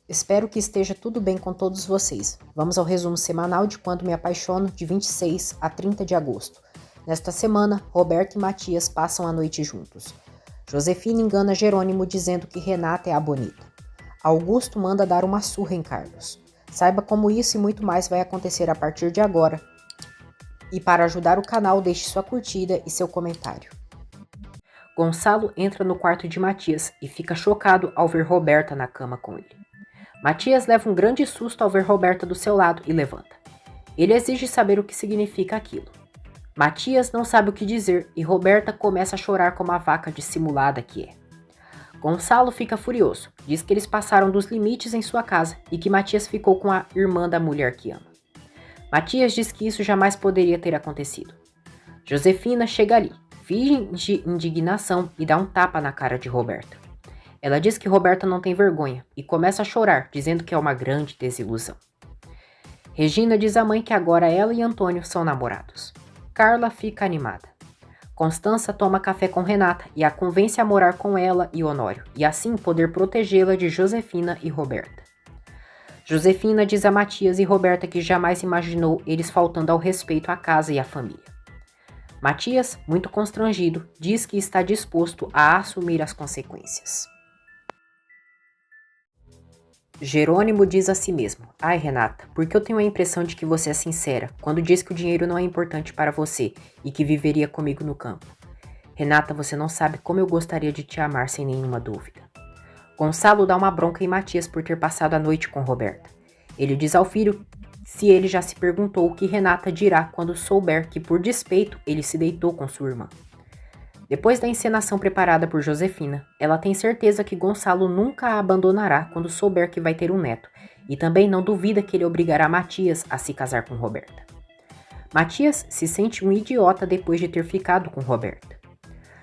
Espero que esteja tudo bem com todos vocês. Vamos ao resumo semanal de Quando Me Apaixono, de 26 a 30 de agosto. Nesta semana, Roberto e Matias passam a noite juntos. Josefina engana Jerônimo dizendo que Renata é a bonita. Augusto manda dar uma surra em Carlos. Saiba como isso e muito mais vai acontecer a partir de agora. E para ajudar o canal, deixe sua curtida e seu comentário. Gonçalo entra no quarto de Matias e fica chocado ao ver Roberta na cama com ele. Matias leva um grande susto ao ver Roberta do seu lado e levanta. Ele exige saber o que significa aquilo. Matias não sabe o que dizer e Roberta começa a chorar como a vaca dissimulada que é. Gonçalo fica furioso, diz que eles passaram dos limites em sua casa e que Matias ficou com a irmã da mulher que ama. Matias diz que isso jamais poderia ter acontecido. Josefina chega ali, finge indignação e dá um tapa na cara de Roberta. Ela diz que Roberta não tem vergonha e começa a chorar, dizendo que é uma grande desilusão. Regina diz à mãe que agora ela e Antônio são namorados. Carla fica animada. Constança toma café com Renata e a convence a morar com ela e Honório, e assim poder protegê-la de Josefina e Roberta. Josefina diz a Matias e Roberta que jamais imaginou eles faltando ao respeito à casa e à família. Matias, muito constrangido, diz que está disposto a assumir as consequências. Jerônimo diz a si mesmo: Ai, Renata, porque eu tenho a impressão de que você é sincera quando diz que o dinheiro não é importante para você e que viveria comigo no campo. Renata, você não sabe como eu gostaria de te amar sem nenhuma dúvida. Gonçalo dá uma bronca em Matias por ter passado a noite com Roberta. Ele diz ao filho se ele já se perguntou o que Renata dirá quando souber que, por despeito, ele se deitou com sua irmã. Depois da encenação preparada por Josefina, ela tem certeza que Gonçalo nunca a abandonará quando souber que vai ter um neto, e também não duvida que ele obrigará Matias a se casar com Roberta. Matias se sente um idiota depois de ter ficado com Roberta.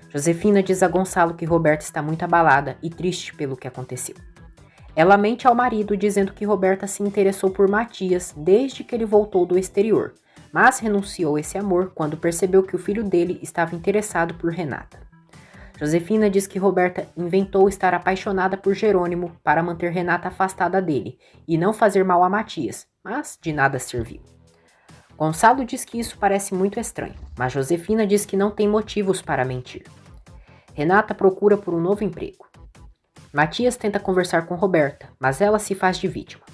Josefina diz a Gonçalo que Roberta está muito abalada e triste pelo que aconteceu. Ela mente ao marido dizendo que Roberta se interessou por Matias desde que ele voltou do exterior, mas renunciou esse amor quando percebeu que o filho dele estava interessado por Renata. Josefina diz que Roberta inventou estar apaixonada por Jerônimo para manter Renata afastada dele e não fazer mal a Matias, mas de nada serviu. Gonçalo diz que isso parece muito estranho, mas Josefina diz que não tem motivos para mentir. Renata procura por um novo emprego. Matias tenta conversar com Roberta, mas ela se faz de vítima.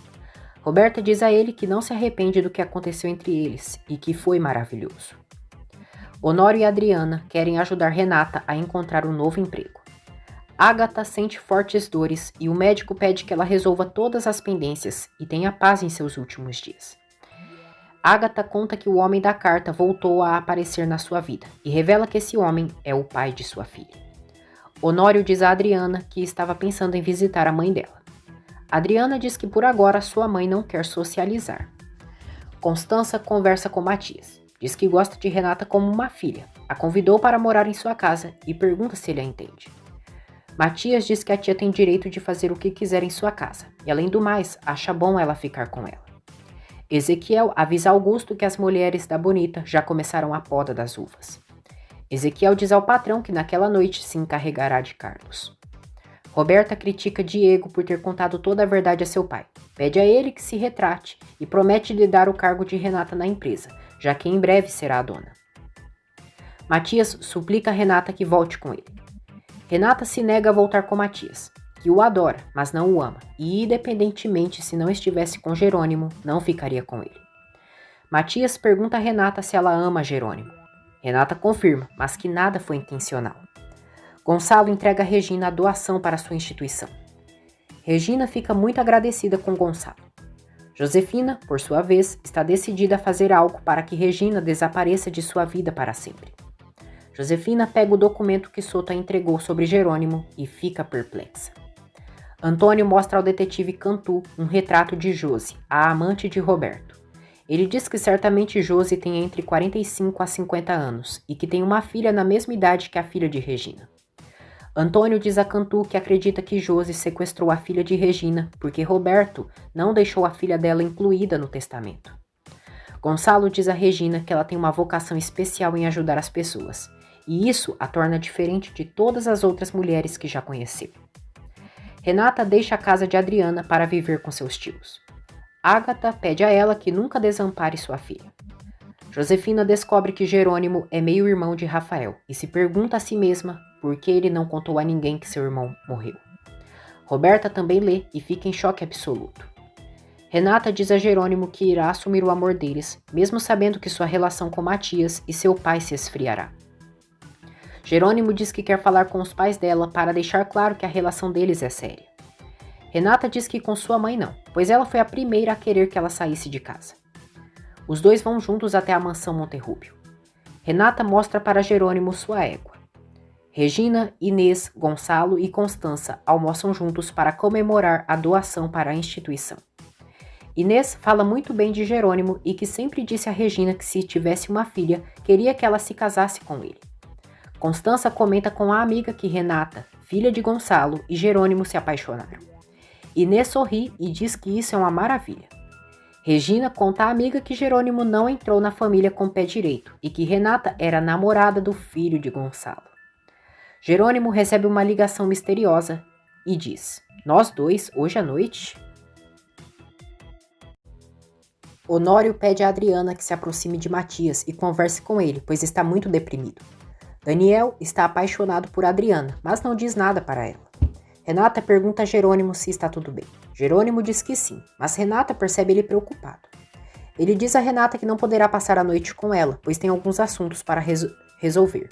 Roberta diz a ele que não se arrepende do que aconteceu entre eles e que foi maravilhoso. Honório e Adriana querem ajudar Renata a encontrar um novo emprego. Ágata sente fortes dores e o médico pede que ela resolva todas as pendências e tenha paz em seus últimos dias. Ágata conta que o homem da carta voltou a aparecer na sua vida e revela que esse homem é o pai de sua filha. Honório diz a Adriana que estava pensando em visitar a mãe dela. Adriana diz que por agora sua mãe não quer socializar. Constança conversa com Matias. Diz que gosta de Renata como uma filha. A convidou para morar em sua casa e pergunta se ele a entende. Matias diz que a tia tem direito de fazer o que quiser em sua casa. E além do mais, acha bom ela ficar com ela. Ezequiel avisa Augusto que as mulheres da Bonita já começaram a poda das uvas. Ezequiel diz ao patrão que naquela noite se encarregará de Carlos. Roberta critica Diego por ter contado toda a verdade a seu pai. Pede a ele que se retrate e promete lhe dar o cargo de Renata na empresa, já que em breve será a dona. Matias suplica a Renata que volte com ele. Renata se nega a voltar com Matias, que o adora, mas não o ama, e independentemente se não estivesse com Jerônimo, não ficaria com ele. Matias pergunta a Renata se ela ama Jerônimo. Renata confirma, mas que nada foi intencional. Gonçalo entrega a Regina a doação para sua instituição. Regina fica muito agradecida com Gonçalo. Josefina, por sua vez, está decidida a fazer algo para que Regina desapareça de sua vida para sempre. Josefina pega o documento que Sota entregou sobre Jerônimo e fica perplexa. Antônio mostra ao detetive Cantu um retrato de Josi, a amante de Roberto. Ele diz que certamente Josi tem entre 45 a 50 anos e que tem uma filha na mesma idade que a filha de Regina. Antônio diz a Cantu que acredita que Josi sequestrou a filha de Regina porque Roberto não deixou a filha dela incluída no testamento. Gonçalo diz a Regina que ela tem uma vocação especial em ajudar as pessoas, e isso a torna diferente de todas as outras mulheres que já conheceu. Renata deixa a casa de Adriana para viver com seus tios. Ágata pede a ela que nunca desampare sua filha. Josefina descobre que Jerônimo é meio-irmão de Rafael e se pergunta a si mesma por que ele não contou a ninguém que seu irmão morreu. Roberta também lê e fica em choque absoluto. Renata diz a Jerônimo que irá assumir o amor deles, mesmo sabendo que sua relação com Matias e seu pai se esfriará. Jerônimo diz que quer falar com os pais dela para deixar claro que a relação deles é séria. Renata diz que com sua mãe não, pois ela foi a primeira a querer que ela saísse de casa. Os dois vão juntos até a mansão Monterrúbio. Renata mostra para Jerônimo sua égua. Regina, Inês, Gonçalo e Constança almoçam juntos para comemorar a doação para a instituição. Inês fala muito bem de Jerônimo e que sempre disse a Regina que se tivesse uma filha, queria que ela se casasse com ele. Constança comenta com a amiga que Renata, filha de Gonçalo, e Jerônimo se apaixonaram. Inês sorri e diz que isso é uma maravilha. Regina conta à amiga que Jerônimo não entrou na família com o pé direito e que Renata era namorada do filho de Gonçalo. Jerônimo recebe uma ligação misteriosa e diz: "Nós dois, hoje à noite?" Honório pede a Adriana que se aproxime de Matias e converse com ele, pois está muito deprimido. Daniel está apaixonado por Adriana, mas não diz nada para ela. Renata pergunta a Jerônimo se está tudo bem. Jerônimo diz que sim, mas Renata percebe ele preocupado. Ele diz a Renata que não poderá passar a noite com ela, pois tem alguns assuntos para resolver.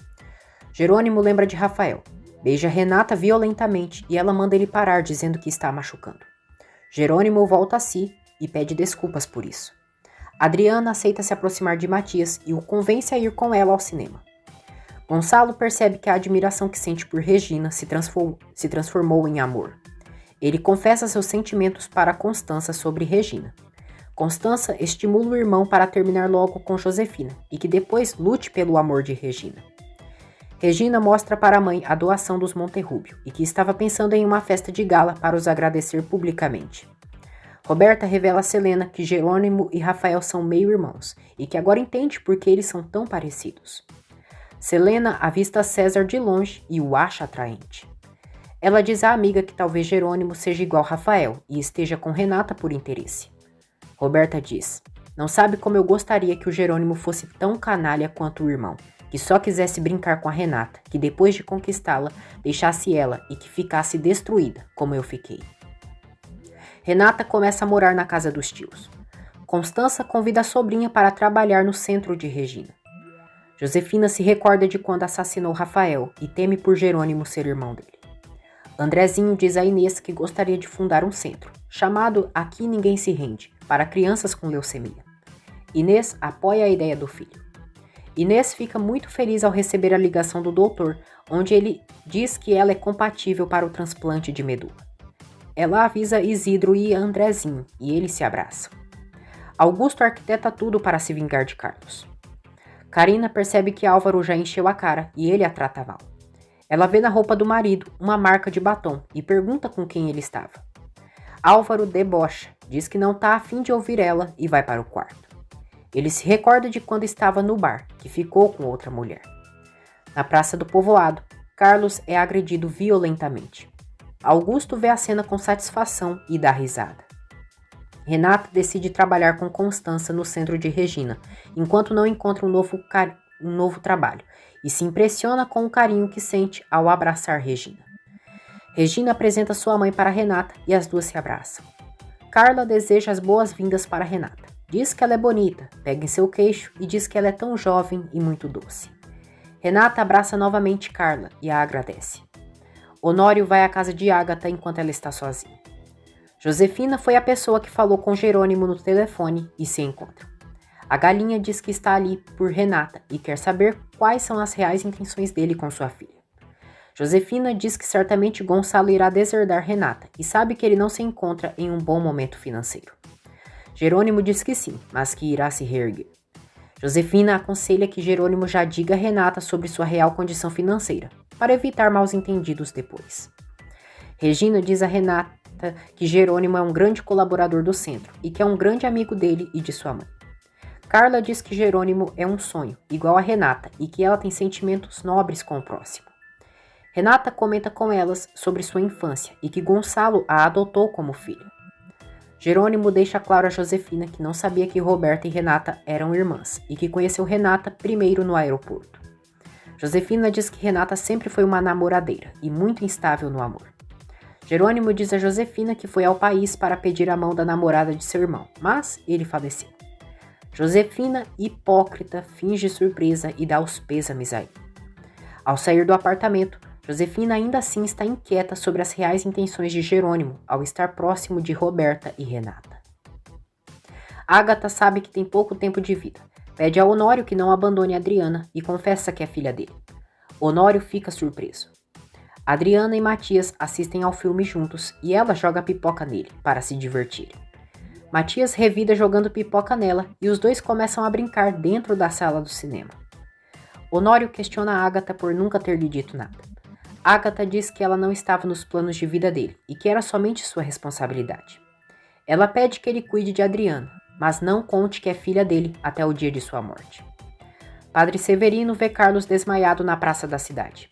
Jerônimo lembra de Rafael. Beija Renata violentamente e ela manda ele parar, dizendo que está a machucando. Jerônimo volta a si e pede desculpas por isso. Adriana aceita se aproximar de Matias e o convence a ir com ela ao cinema. Gonçalo percebe que a admiração que sente por Regina se transformou em amor. Ele confessa seus sentimentos para Constança sobre Regina. Constança estimula o irmão para terminar logo com Josefina e que depois lute pelo amor de Regina. Regina mostra para a mãe a doação dos Monterrúbio e que estava pensando em uma festa de gala para os agradecer publicamente. Roberta revela a Selena que Jerônimo e Rafael são meio-irmãos e que agora entende por que eles são tão parecidos. Selena avista César de longe e o acha atraente. Ela diz à amiga que talvez Jerônimo seja igual a Rafael e esteja com Renata por interesse. Roberta diz: "Não sabe como eu gostaria que o Jerônimo fosse tão canalha quanto o irmão, que só quisesse brincar com a Renata, que depois de conquistá-la, deixasse ela e que ficasse destruída, como eu fiquei." Renata começa a morar na casa dos tios. Constança convida a sobrinha para trabalhar no centro de Regina. Josefina se recorda de quando assassinou Rafael e teme por Jerônimo ser irmão dele. Andrezinho diz a Inês que gostaria de fundar um centro, chamado Aqui Ninguém Se Rende, para crianças com leucemia. Inês apoia a ideia do filho. Inês fica muito feliz ao receber a ligação do doutor, onde ele diz que ela é compatível para o transplante de medula. Ela avisa Isidro e Andrezinho, e eles se abraçam. Augusto arquiteta tudo para se vingar de Carlos. Karina percebe que Álvaro já encheu a cara e ele a trata mal. Ela vê na roupa do marido uma marca de batom e pergunta com quem ele estava. Álvaro debocha, diz que não está a fim de ouvir ela e vai para o quarto. Ele se recorda de quando estava no bar, que ficou com outra mulher. Na praça do povoado, Carlos é agredido violentamente. Augusto vê a cena com satisfação e dá risada. Renata decide trabalhar com Constança no centro de Regina, enquanto não encontra um novo trabalho, e se impressiona com o carinho que sente ao abraçar Regina. Regina apresenta sua mãe para Renata e as duas se abraçam. Carla deseja as boas-vindas para Renata. Diz que ela é bonita, pega em seu queixo e diz que ela é tão jovem e muito doce. Renata abraça novamente Carla e a agradece. Honório vai à casa de Ágata enquanto ela está sozinha. Josefina foi a pessoa que falou com Jerônimo no telefone e se encontram. A galinha diz que está ali por Renata e quer saber quais são as reais intenções dele com sua filha. Josefina diz que certamente Gonçalo irá deserdar Renata e sabe que ele não se encontra em um bom momento financeiro. Jerônimo diz que sim, mas que irá se reerguer. Josefina aconselha que Jerônimo já diga a Renata sobre sua real condição financeira, para evitar mal-entendidos depois. Regina diz a Renata que Jerônimo é um grande colaborador do centro e que é um grande amigo dele e de sua mãe. Carla diz que Jerônimo é um sonho, igual a Renata, e que ela tem sentimentos nobres com o próximo. Renata comenta com elas sobre sua infância e que Gonçalo a adotou como filho. Jerônimo deixa claro a Josefina que não sabia que Roberta e Renata eram irmãs e que conheceu Renata primeiro no aeroporto. Josefina diz que Renata sempre foi uma namoradeira e muito instável no amor. Jerônimo diz a Josefina que foi ao país para pedir a mão da namorada de seu irmão, mas ele faleceu. Josefina, hipócrita, finge surpresa e dá os pêsames a ele. Ao sair do apartamento, Josefina ainda assim está inquieta sobre as reais intenções de Jerônimo ao estar próximo de Roberta e Renata. Ágata sabe que tem pouco tempo de vida. Pede a Honório que não abandone Adriana e confessa que é filha dele. Honório fica surpreso. Adriana e Matias assistem ao filme juntos e ela joga pipoca nele para se divertir. Matias revida jogando pipoca nela e os dois começam a brincar dentro da sala do cinema. Honório questiona a Ágata por nunca ter lhe dito nada. Ágata diz que ela não estava nos planos de vida dele e que era somente sua responsabilidade. Ela pede que ele cuide de Adriana, mas não conte que é filha dele até o dia de sua morte. Padre Severino vê Carlos desmaiado na praça da cidade.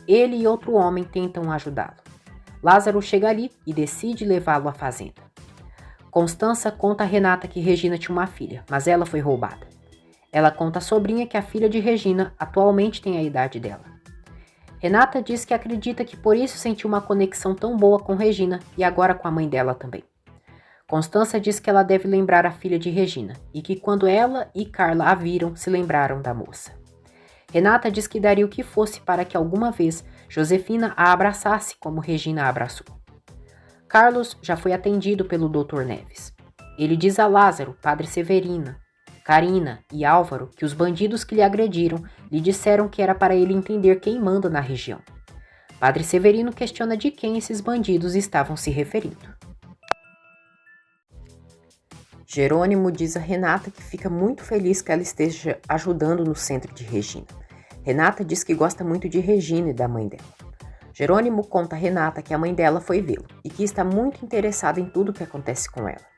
Ele e outro homem tentam ajudá-lo. Lázaro chega ali e decide levá-lo à fazenda. Constança conta a Renata que Regina tinha uma filha, mas ela foi roubada. Ela conta à sobrinha que a filha de Regina atualmente tem a idade dela. Renata diz que acredita que por isso sentiu uma conexão tão boa com Regina e agora com a mãe dela também. Constança diz que ela deve lembrar a filha de Regina e que quando ela e Carla a viram, se lembraram da moça. Renata diz que daria o que fosse para que alguma vez Josefina a abraçasse como Regina a abraçou. Carlos já foi atendido pelo Dr. Neves. Ele diz a Lázaro, Padre Severino, Carina e Álvaro que os bandidos que lhe agrediram lhe disseram que era para ele entender quem manda na região. Padre Severino questiona de quem esses bandidos estavam se referindo. Jerônimo diz a Renata que fica muito feliz que ela esteja ajudando no centro de Regina. Renata diz que gosta muito de Regina e da mãe dela. Jerônimo conta a Renata que a mãe dela foi vê-lo e que está muito interessada em tudo o que acontece com ela.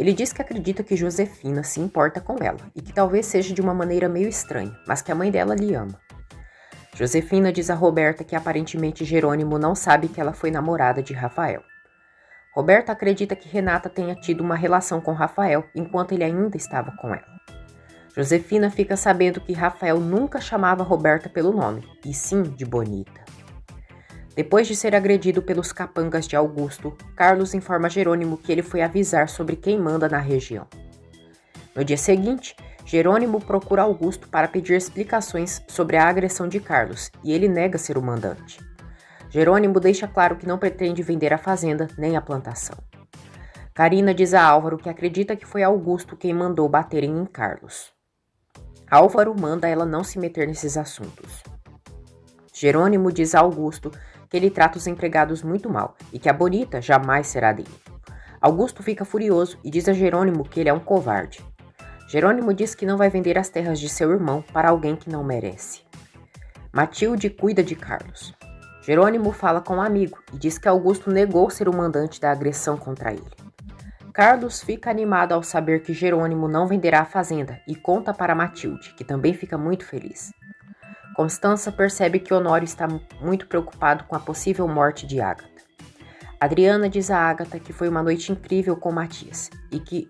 Ele diz que acredita que Josefina se importa com ela e que talvez seja de uma maneira meio estranha, mas que a mãe dela lhe ama. Josefina diz a Roberta que aparentemente Jerônimo não sabe que ela foi namorada de Rafael. Roberta acredita que Renata tenha tido uma relação com Rafael enquanto ele ainda estava com ela. Josefina fica sabendo que Rafael nunca chamava Roberta pelo nome, e sim de Bonita. Depois de ser agredido pelos capangas de Augusto, Carlos informa Jerônimo que ele foi avisar sobre quem manda na região. No dia seguinte, Jerônimo procura Augusto para pedir explicações sobre a agressão de Carlos, e ele nega ser o mandante. Jerônimo deixa claro que não pretende vender a fazenda nem a plantação. Carina diz a Álvaro que acredita que foi Augusto quem mandou baterem em Carlos. Álvaro manda ela não se meter nesses assuntos. Jerônimo diz a Augusto que ele trata os empregados muito mal e que a Bonita jamais será dele. Augusto fica furioso e diz a Jerônimo que ele é um covarde. Jerônimo diz que não vai vender as terras de seu irmão para alguém que não merece. Matilde cuida de Carlos. Jerônimo fala com um amigo e diz que Augusto negou ser o mandante da agressão contra ele. Carlos fica animado ao saber que Jerônimo não venderá a fazenda e conta para Matilde, que também fica muito feliz. Constança percebe que Honório está muito preocupado com a possível morte de Ágata. Adriana diz a Ágata que foi uma noite incrível com Matias e que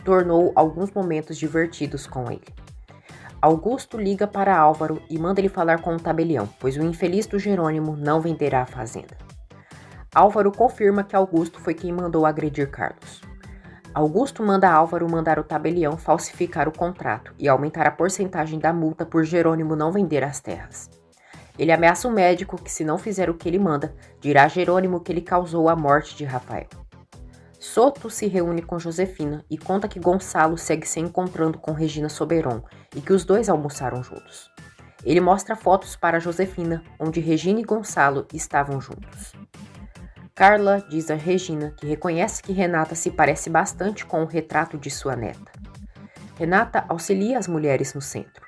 tornou alguns momentos divertidos com ele. Augusto liga para Álvaro e manda ele falar com o tabelião, pois o infeliz do Jerônimo não venderá a fazenda. Álvaro confirma que Augusto foi quem mandou agredir Carlos. Augusto manda Álvaro mandar o tabelião falsificar o contrato e aumentar a porcentagem da multa por Jerônimo não vender as terras. Ele ameaça o médico que, se não fizer o que ele manda, dirá a Jerônimo que ele causou a morte de Rafael. Soto se reúne com Josefina e conta que Gonçalo segue se encontrando com Regina Soberon e que os dois almoçaram juntos. Ele mostra fotos para Josefina, onde Regina e Gonçalo estavam juntos. Carla diz a Regina que reconhece que Renata se parece bastante com o retrato de sua neta. Renata auxilia as mulheres no centro.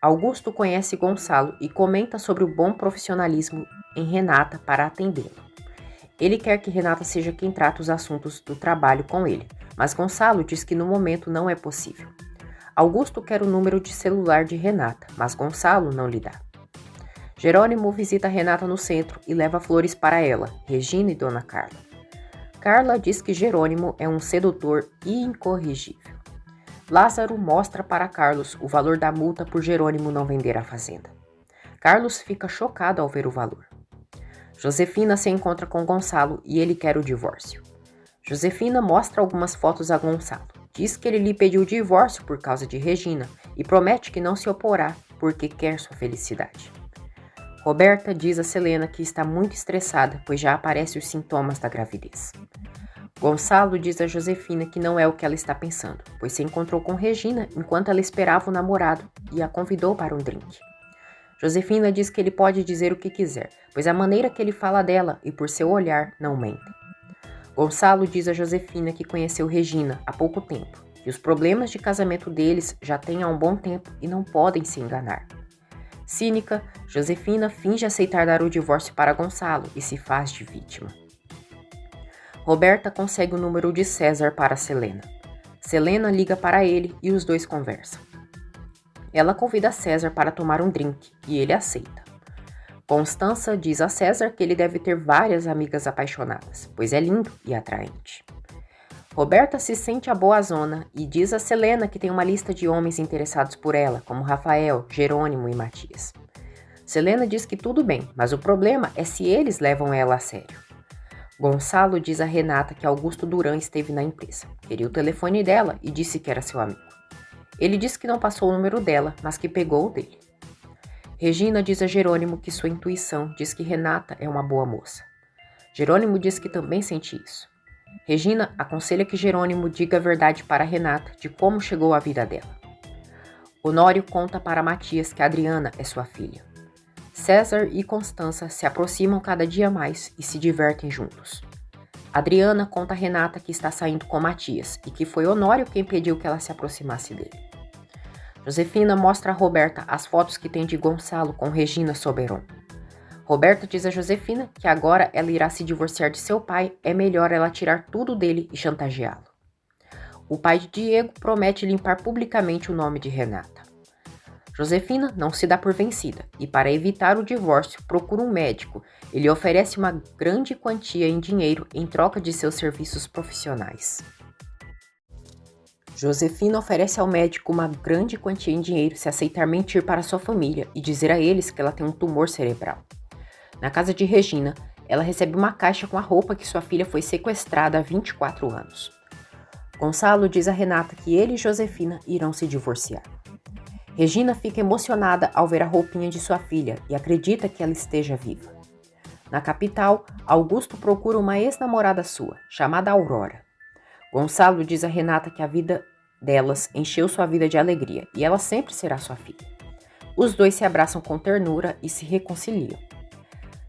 Augusto conhece Gonçalo e comenta sobre o bom profissionalismo em Renata para atendê-lo. Ele quer que Renata seja quem trata os assuntos do trabalho com ele, mas Gonçalo diz que no momento não é possível. Augusto quer o número de celular de Renata, mas Gonçalo não lhe dá. Jerônimo visita Renata no centro e leva flores para ela, Regina e Dona Carla. Carla diz que Jerônimo é um sedutor incorrigível. Lázaro mostra para Carlos o valor da multa por Jerônimo não vender a fazenda. Carlos fica chocado ao ver o valor. Josefina se encontra com Gonçalo e ele quer o divórcio. Josefina mostra algumas fotos a Gonçalo. Diz que ele lhe pediu o divórcio por causa de Regina e promete que não se oporá porque quer sua felicidade. Roberta diz a Selena que está muito estressada, pois já aparecem os sintomas da gravidez. Gonçalo diz a Josefina que não é o que ela está pensando, pois se encontrou com Regina enquanto ela esperava o namorado e a convidou para um drink. Josefina diz que ele pode dizer o que quiser, pois a maneira que ele fala dela e por seu olhar não mentem. Gonçalo diz a Josefina que conheceu Regina há pouco tempo, e os problemas de casamento deles já têm há um bom tempo e não podem se enganar. Cínica, Josefina finge aceitar dar o divórcio para Gonçalo e se faz de vítima. Roberta consegue o número de César para Selena. Selena liga para ele e os dois conversam. Ela convida César para tomar um drink e ele aceita. Constança diz a César que ele deve ter várias amigas apaixonadas, pois é lindo e atraente. Roberta se sente a boazona e diz a Selena que tem uma lista de homens interessados por ela, como Rafael, Jerônimo e Matias. Selena diz que tudo bem, mas o problema é se eles levam ela a sério. Gonçalo diz a Renata que Augusto Duran esteve na empresa, queria o telefone dela e disse que era seu amigo. Ele disse que não passou o número dela, mas que pegou o dele. Regina diz a Jerônimo que sua intuição diz que Renata é uma boa moça. Jerônimo diz que também sente isso. Regina aconselha que Jerônimo diga a verdade para Renata de como chegou à vida dela. Honório conta para Matias que Adriana é sua filha. César e Constança se aproximam cada dia mais e se divertem juntos. Adriana conta a Renata que está saindo com Matias e que foi Honório quem pediu que ela se aproximasse dele. Josefina mostra a Roberta as fotos que tem de Gonçalo com Regina Soberon. Roberta diz a Josefina que agora ela irá se divorciar de seu pai, é melhor ela tirar tudo dele e chantageá-lo. O pai de Diego promete limpar publicamente o nome de Renata. Josefina não se dá por vencida e, para evitar o divórcio, procura um médico. Ele oferece uma grande quantia em dinheiro em troca de seus serviços profissionais. Josefina oferece ao médico uma grande quantia em dinheiro se aceitar mentir para sua família e dizer a eles que ela tem um tumor cerebral. Na casa de Regina, ela recebe uma caixa com a roupa que sua filha foi sequestrada há 24 anos. Gonçalo diz a Renata que ele e Josefina irão se divorciar. Regina fica emocionada ao ver a roupinha de sua filha e acredita que ela esteja viva. Na capital, Augusto procura uma ex-namorada sua, chamada Aurora. Gonçalo diz a Renata que a vida delas encheu sua vida de alegria e ela sempre será sua filha. Os dois se abraçam com ternura e se reconciliam.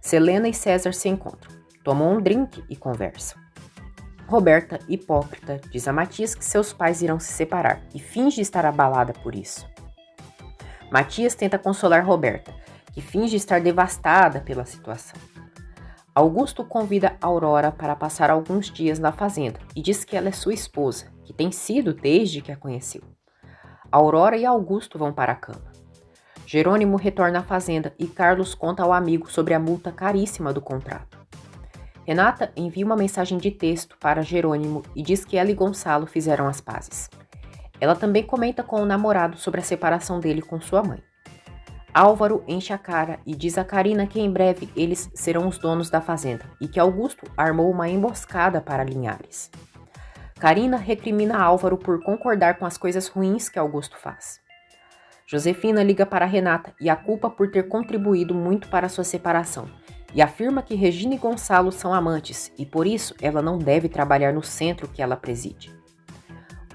Selena e César se encontram, tomam um drink e conversam. Roberta, hipócrita, diz a Matias que seus pais irão se separar e finge estar abalada por isso. Matias tenta consolar Roberta, que finge estar devastada pela situação. Augusto convida Aurora para passar alguns dias na fazenda e diz que ela é sua esposa, que tem sido desde que a conheceu. Aurora e Augusto vão para a cama. Jerônimo retorna à fazenda e Carlos conta ao amigo sobre a multa caríssima do contrato. Renata envia uma mensagem de texto para Jerônimo e diz que ela e Gonçalo fizeram as pazes. Ela também comenta com o namorado sobre a separação dele com sua mãe. Álvaro enche a cara e diz a Karina que em breve eles serão os donos da fazenda e que Augusto armou uma emboscada para Linhares. Karina recrimina Álvaro por concordar com as coisas ruins que Augusto faz. Josefina liga para Renata e a culpa por ter contribuído muito para sua separação e afirma que Regina e Gonçalo são amantes e por isso ela não deve trabalhar no centro que ela preside.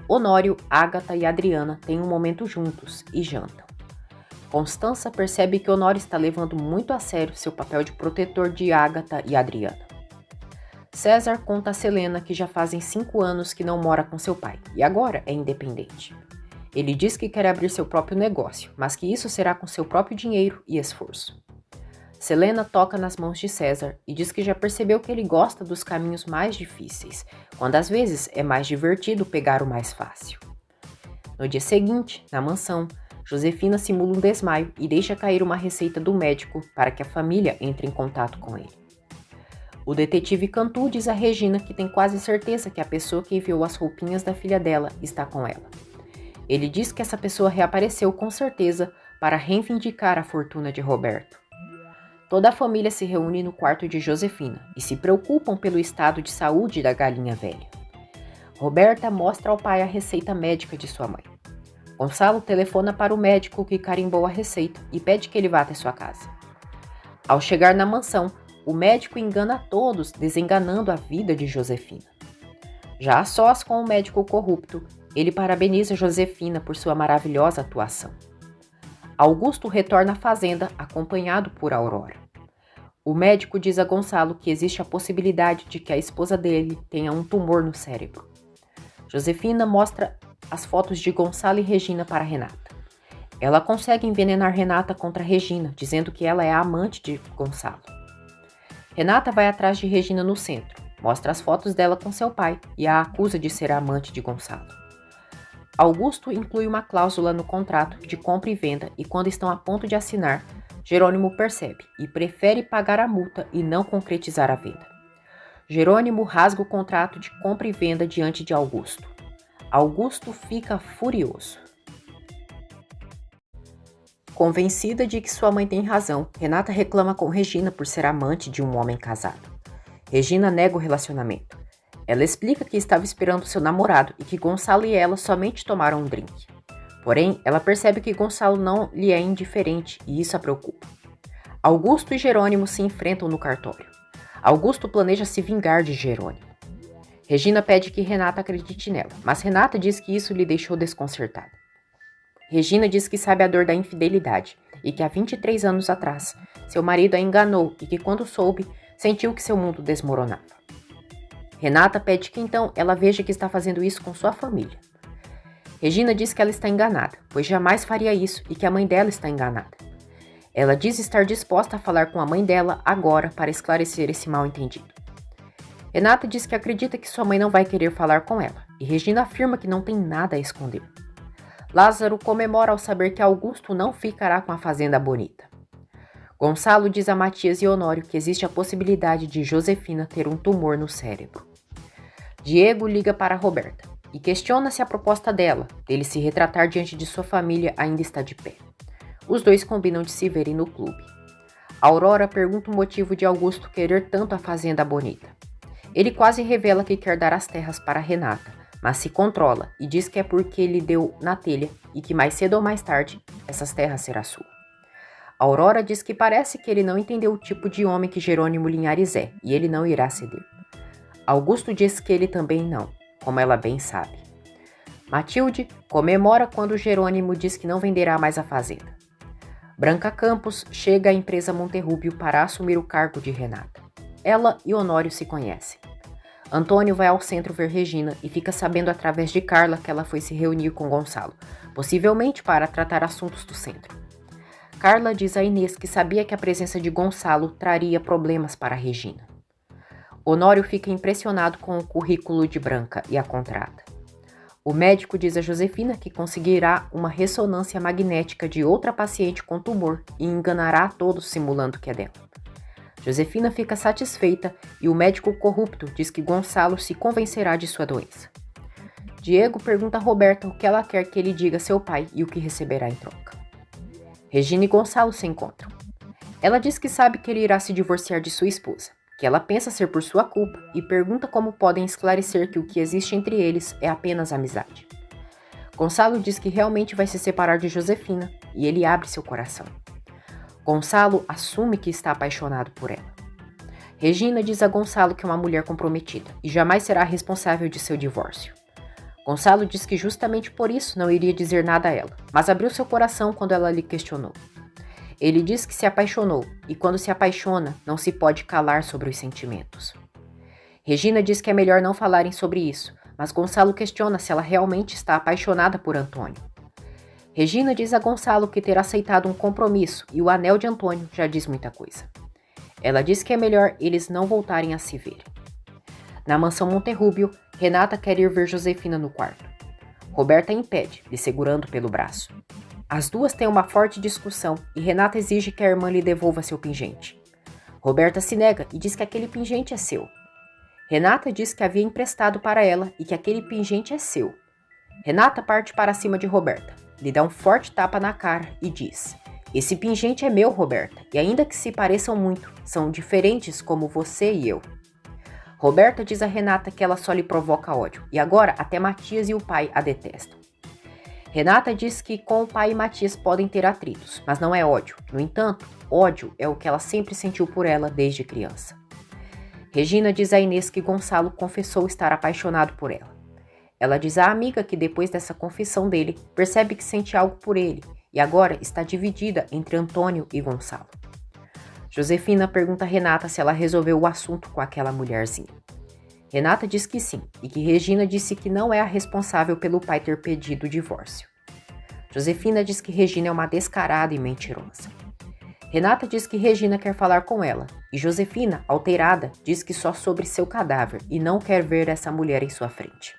Honório, Ágata e Adriana têm um momento juntos e jantam. Constança percebe que Honório está levando muito a sério seu papel de protetor de Ágata e Adriana. César conta a Selena que já fazem 5 anos que não mora com seu pai e agora é independente. Ele diz que quer abrir seu próprio negócio, mas que isso será com seu próprio dinheiro e esforço. Selena toca nas mãos de César e diz que já percebeu que ele gosta dos caminhos mais difíceis, quando às vezes é mais divertido pegar o mais fácil. No dia seguinte, na mansão, Josefina simula um desmaio e deixa cair uma receita do médico para que a família entre em contato com ele. O detetive Cantu diz a Regina que tem quase certeza que a pessoa que enviou as roupinhas da filha dela está com ela. Ele diz que essa pessoa reapareceu com certeza para reivindicar a fortuna de Roberto. Toda a família se reúne no quarto de Josefina e se preocupam pelo estado de saúde da galinha velha. Roberta mostra ao pai a receita médica de sua mãe. Gonçalo telefona para o médico que carimbou a receita e pede que ele vá até sua casa. Ao chegar na mansão, o médico engana a todos, desenganando a vida de Josefina. Já a sós com o médico corrupto, ele parabeniza Josefina por sua maravilhosa atuação. Augusto retorna à fazenda acompanhado por Aurora. O médico diz a Gonçalo que existe a possibilidade de que a esposa dele tenha um tumor no cérebro. Josefina mostra as fotos de Gonçalo e Regina para Renata. Ela consegue envenenar Renata contra Regina, dizendo que ela é a amante de Gonçalo. Renata vai atrás de Regina no centro, mostra as fotos dela com seu pai e a acusa de ser a amante de Gonçalo. Augusto inclui uma cláusula no contrato de compra e venda e quando estão a ponto de assinar, Jerônimo percebe e prefere pagar a multa e não concretizar a venda. Jerônimo rasga o contrato de compra e venda diante de Augusto. Augusto fica furioso. Convencida de que sua mãe tem razão, Renata reclama com Regina por ser amante de um homem casado. Regina nega o relacionamento. Ela explica que estava esperando seu namorado e que Gonçalo e ela somente tomaram um drink. Porém, ela percebe que Gonçalo não lhe é indiferente e isso a preocupa. Augusto e Jerônimo se enfrentam no cartório. Augusto planeja se vingar de Jerônimo. Regina pede que Renata acredite nela, mas Renata diz que isso lhe deixou desconcertada. Regina diz que sabe a dor da infidelidade e que há 23 anos atrás, seu marido a enganou e que quando soube, sentiu que seu mundo desmoronava. Renata pede que então ela veja que está fazendo isso com sua família. Regina diz que ela está enganada, pois jamais faria isso e que a mãe dela está enganada. Ela diz estar disposta a falar com a mãe dela agora para esclarecer esse mal-entendido. Renata diz que acredita que sua mãe não vai querer falar com ela e Regina afirma que não tem nada a esconder. Lázaro comemora ao saber que Augusto não ficará com a fazenda bonita. Gonçalo diz a Matias e Honório que existe a possibilidade de Josefina ter um tumor no cérebro. Diego liga para Roberta e questiona se a proposta dele se retratar diante de sua família ainda está de pé. Os dois combinam de se verem no clube. Aurora pergunta o motivo de Augusto querer tanto a fazenda bonita. Ele quase revela que quer dar as terras para Renata, mas se controla e diz que é porque ele deu na telha e que mais cedo ou mais tarde essas terras será sua. Aurora diz que parece que ele não entendeu o tipo de homem que Jerônimo Linhares é e ele não irá ceder. Augusto diz que ele também não, como ela bem sabe. Matilde comemora quando Jerônimo diz que não venderá mais a fazenda. Branca Campos chega à empresa Monterrúbio para assumir o cargo de Renata. Ela e Honório se conhecem. Antônio vai ao centro ver Regina e fica sabendo através de Carla que ela foi se reunir com Gonçalo, possivelmente para tratar assuntos do centro. Carla diz a Inês que sabia que a presença de Gonçalo traria problemas para Regina. Honório fica impressionado com o currículo de Branca e a contrata. O médico diz a Josefina que conseguirá uma ressonância magnética de outra paciente com tumor e enganará a todos simulando que é dela. Josefina fica satisfeita e o médico corrupto diz que Gonçalo se convencerá de sua doença. Diego pergunta a Roberta o que ela quer que ele diga a seu pai e o que receberá em troca. Regina e Gonçalo se encontram. Ela diz que sabe que ele irá se divorciar de sua esposa, que ela pensa ser por sua culpa e pergunta como podem esclarecer que o que existe entre eles é apenas amizade. Gonçalo diz que realmente vai se separar de Josefina e ele abre seu coração. Gonçalo assume que está apaixonado por ela. Regina diz a Gonçalo que é uma mulher comprometida e jamais será responsável de seu divórcio. Gonçalo diz que justamente por isso não iria dizer nada a ela, mas abriu seu coração quando ela lhe questionou. Ele diz que se apaixonou e quando se apaixona não se pode calar sobre os sentimentos. Regina diz que é melhor não falarem sobre isso, mas Gonçalo questiona se ela realmente está apaixonada por Antônio. Regina diz a Gonçalo que ter aceitado um compromisso e o anel de Antônio já diz muita coisa. Ela diz que é melhor eles não voltarem a se ver. Na mansão Monterrúbio, Renata quer ir ver Josefina no quarto. Roberta impede, lhe segurando pelo braço. As duas têm uma forte discussão e Renata exige que a irmã lhe devolva seu pingente. Roberta se nega e diz que aquele pingente é seu. Renata diz que havia emprestado para ela e que aquele pingente é seu. Renata parte para cima de Roberta, lhe dá um forte tapa na cara e diz: "Esse pingente é meu, Roberta, e ainda que se pareçam muito, são diferentes como você e eu." Roberta diz a Renata que ela só lhe provoca ódio, e agora até Matias e o pai a detestam. Renata diz que com o pai e Matias podem ter atritos, mas não é ódio. No entanto, ódio é o que ela sempre sentiu por ela desde criança. Regina diz a Inês que Gonçalo confessou estar apaixonado por ela. Ela diz à amiga que depois dessa confissão dele, percebe que sente algo por ele e agora está dividida entre Antônio e Gonçalo. Josefina pergunta a Renata se ela resolveu o assunto com aquela mulherzinha. Renata diz que sim e que Regina disse que não é a responsável pelo pai ter pedido o divórcio. Josefina diz que Regina é uma descarada e mentirosa. Renata diz que Regina quer falar com ela e Josefina, alterada, diz que só sobre seu cadáver e não quer ver essa mulher em sua frente.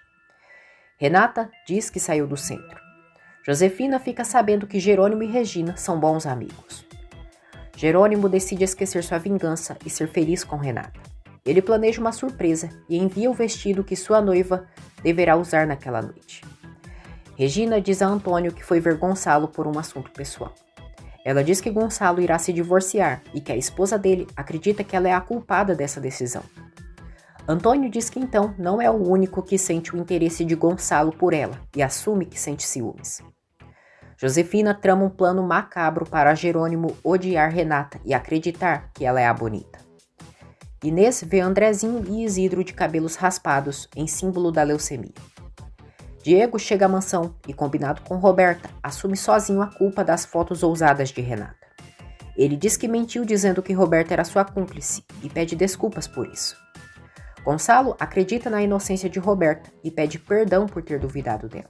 Renata diz que saiu do centro. Josefina fica sabendo que Jerônimo e Regina são bons amigos. Jerônimo decide esquecer sua vingança e ser feliz com Renata. Ele planeja uma surpresa e envia o vestido que sua noiva deverá usar naquela noite. Regina diz a Antônio que foi ver Gonçalo por um assunto pessoal. Ela diz que Gonçalo irá se divorciar e que a esposa dele acredita que ela é a culpada dessa decisão. Antônio diz que então não é o único que sente o interesse de Gonçalo por ela e assume que sente ciúmes. Josefina trama um plano macabro para Jerônimo odiar Renata e acreditar que ela é a bonita. Inês vê Andrezinho e Isidro de cabelos raspados, em símbolo da leucemia. Diego chega à mansão e, combinado com Roberta, assume sozinho a culpa das fotos ousadas de Renata. Ele diz que mentiu dizendo que Roberta era sua cúmplice e pede desculpas por isso. Gonçalo acredita na inocência de Roberta e pede perdão por ter duvidado dela.